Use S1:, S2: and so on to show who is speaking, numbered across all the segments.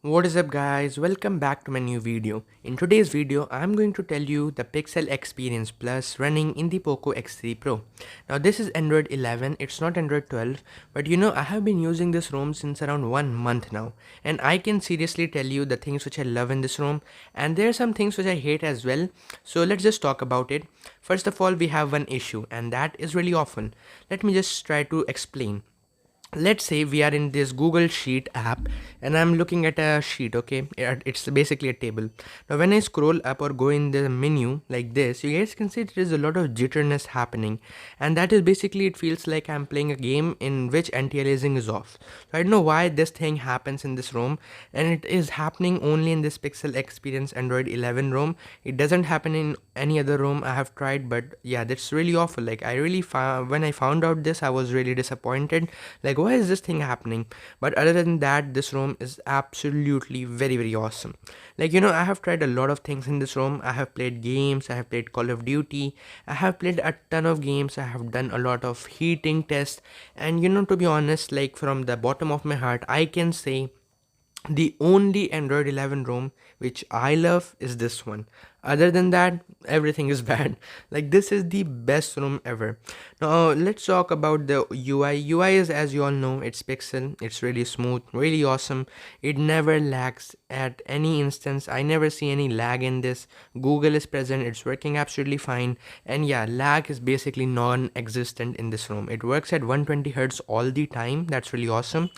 S1: What is up guys, welcome back to my new video. In today's video, I'm going to tell you the Pixel Experience Plus running in the Poco X3 Pro. Now this is Android 11, it's not Android 12, but I have been using this ROM since around 1 month now. And I can seriously tell you the things which I love in this ROM, and there are some things which I hate as well. So let's just talk about it. First of all, we have one issue, and that is really often. Let me just try to explain. Let's say we are in this Google Sheet app and I'm looking at a sheet. Okay, it's basically a table. Now when I scroll up or go in the menu like this, you guys can see there is a lot of jitterness happening, and that is basically, it feels like I'm playing a game in which anti-aliasing is off. So I don't know why this thing happens in this ROM, and it is happening only in this Pixel Experience Android 11 ROM. It doesn't happen in any other ROM I have tried, but yeah, that's really awful. Like I really when I found out this, I was really disappointed. Like, why is this thing happening? But other than that, this ROM is absolutely very awesome. Like, I have tried a lot of things in this ROM. I have played games, I have played Call of Duty, I have played a ton of games, I have done a lot of heating tests, and to be honest, like from the bottom of my heart, I can say the only Android 11 ROM which I love is this one. Other than that, everything is bad. Like, this is the best ROM ever. Now let's talk about the UI. UI is, as you all know, it's Pixel. It's really smooth, really awesome. It never lags at any instance. I never see any lag in this. Google is present, it's working absolutely fine. And yeah, lag is basically non-existent in this ROM. It works at 120 Hz all the time. That's really awesome.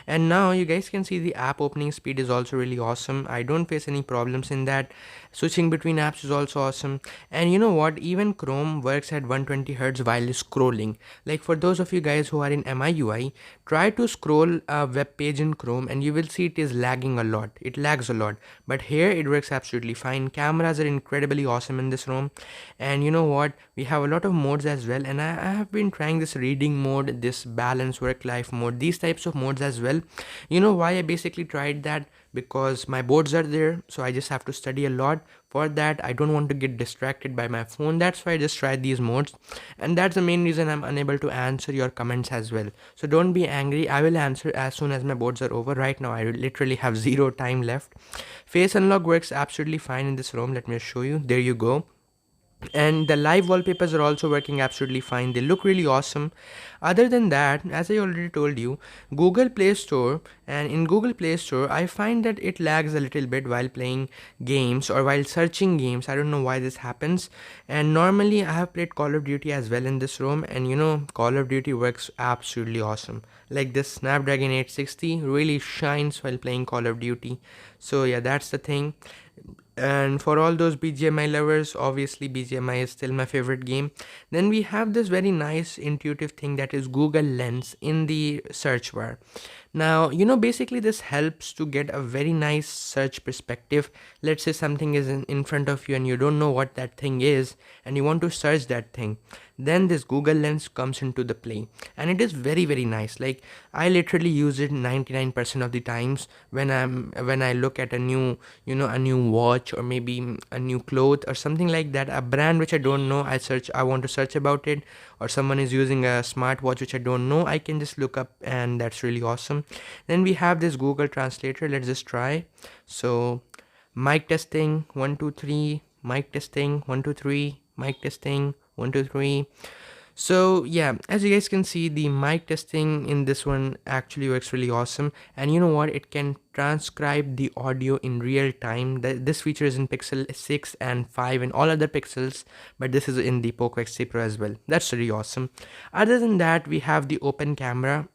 S1: And now you guys can see the app opening speed is also really awesome. I don't face any problems in that. Switching between apps is also awesome. And you know what, even Chrome works at 120 Hz while scrolling. Like, for those of you guys who are in MIUI, try to scroll a web page in Chrome and you will see it is lagging a lot. It lags a lot, but here it works absolutely fine. Cameras are incredibly awesome in this ROM. And you know what, we have a lot of modes as well, and I have been trying this reading mode, this balance work life mode, these types of modes as well. You know why I basically tried that? Because my boards are there, so I just have to study a lot. For that, I don't want to get distracted by my phone. That's why I just tried these modes, and that's the main reason I'm unable to answer your comments as well. So don't be angry, I will answer as soon as my boards are over. Right now I literally have zero time left. Face unlock works absolutely fine in this ROM. Let me show you. There you go. And the live wallpapers are also working absolutely fine. They look really awesome. Other than that, as I already told you, Google Play Store, and in Google Play Store I find that it lags a little bit while playing games or while searching games. I don't know why this happens. And normally I have played Call of Duty as well in this ROM, and Call of Duty works absolutely awesome. Like, this Snapdragon 860 really shines while playing Call of Duty. So yeah, that's the thing. And for all those BGMI lovers, obviously BGMI is still my favorite game. Then we have this very nice intuitive thing, that is Google Lens in the search bar. Now, basically this helps to get a very nice search perspective. Let's say something is in front of you and you don't know what that thing is and you want to search that thing. Then this Google Lens comes into the play, and it is very nice. Like, I literally use it 99% of the times when I look at a new a new watch, or maybe a new cloth or something like that, a brand which I don't know. I want to search about it, or someone is using a smartwatch which I don't know. I can just look up, and that's really awesome. Then we have this Google Translator. Let's just try. So, mic testing 1 2 3, mic testing 1 2 3, mic testing 1 2 3. So yeah, as you guys can see, the mic testing in this one actually works really awesome. And you know what, it can transcribe the audio in real time. This feature is in Pixel 6 and 5 and all other Pixels, but this is in the Poco X3 Pro as well. That's really awesome. Other than that, we have the open camera.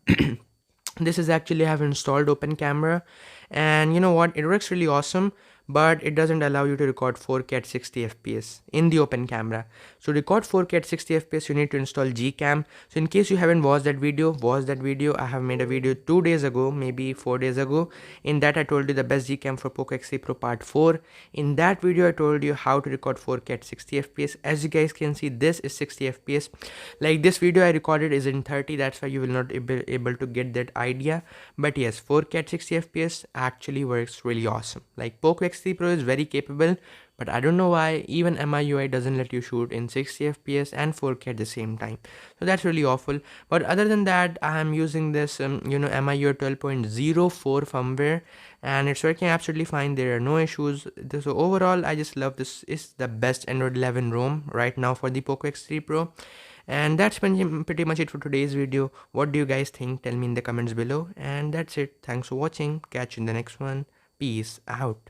S1: This is actually, I have installed open camera, and you know what, it works really awesome, but it doesn't allow you to record 4K at 60 fps in the open camera. So record 4K at 60 fps, you need to install Gcam. So in case you haven't watched that video, I have made a video 2 days ago, maybe 4 days ago. In that I told you the best Gcam for Poco X3 Pro Part 4. In that video I told you how to record 4K at 60 fps. As you guys can see, this is 60 fps. Like, this video I recorded is in 30, that's why you will not be able to get that idea. But yes, 4K at 60 fps actually works really awesome. Like, Poco X3 Pro is very capable, but I don't know why even MIUI doesn't let you shoot in 60 fps and 4K at the same time. So that's really awful. But other than that, I am using this MIUI 12.04 firmware, and it's working absolutely fine. There are no issues. So overall, I just love this. Is the best Android 11 ROM right now for the Poco X3 Pro. And that's pretty much it for today's video. What do you guys think? Tell me in the comments below. And that's it. Thanks for watching. Catch you in the next one. Peace out.